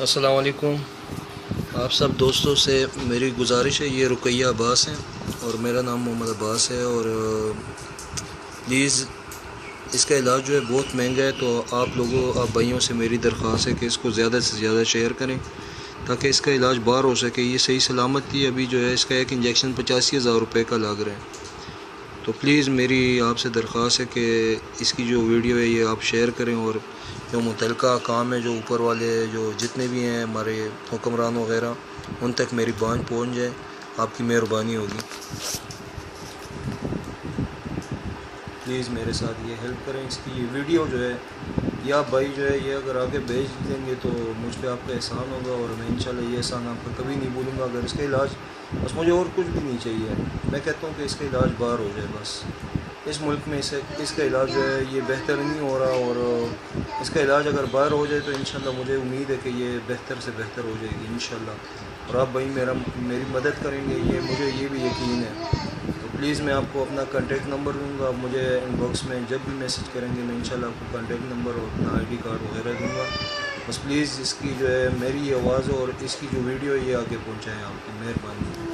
السلام علیکم آپ سب دوستوں سے میری گزارش ہے، یہ رقیہ عباس ہیں اور میرا نام محمد عباس ہے، اور پلیز اس کا علاج جو ہے بہت مہنگا ہے، تو آپ بھائیوں سے میری درخواست ہے کہ اس کو زیادہ سے زیادہ شیئر کریں تاکہ اس کا علاج باہر ہو سکے۔ یہ صحیح سلامت تھی، ابھی جو ہے اس کا ایک انجیکشن 85,000 روپے کا لگ رہا ہے، تو پلیز میری آپ سے درخواست ہے کہ اس کی جو ویڈیو ہے یہ آپ شیئر کریں، اور جو متعلقہ کام ہے، جو اوپر والے جو جتنے بھی ہیں ہمارے حکمران وغیرہ، ان تک میری بات پہنچ جائے، آپ کی مہربانی ہوگی۔ پلیز میرے ساتھ یہ ہیلپ کریں، اس کی یہ ویڈیو جو ہے یا بھائی جو ہے یہ اگر آگے بھیج دیں گے تو مجھ پہ آپ کا احسان ہوگا، اور میں انشاءاللہ یہ احسان آپ کا کبھی نہیں بھولوں گا۔ اگر اس کا علاج، بس مجھے اور کچھ بھی نہیں چاہیے، میں کہتا ہوں کہ اس کا علاج باہر ہو جائے، بس اس ملک میں اس کا علاج جو ہے یہ بہتر نہیں ہو رہا، اور اس کا علاج اگر باہر ہو جائے تو انشاءاللہ مجھے امید ہے کہ یہ بہتر سے بہتر ہو جائے گی انشاءاللہ، اور آپ بھائی میری مدد کریں گے، مجھے یہ بھی یقین ہے۔ تو پلیز میں آپ کو اپنا کانٹیکٹ نمبر دوں گا، آپ مجھے ان باکس میں جب بھی میسج کریں گے میں انشاءاللہ آپ کو کانٹیکٹ نمبر اور اپنا ID کارڈ وغیرہ دوں گا۔ بس پلیز اس کی جو ہے میری یہ آواز اور اس کی جو ویڈیو ہے یہ آگے پہنچائیں، آپ کی مہربانی۔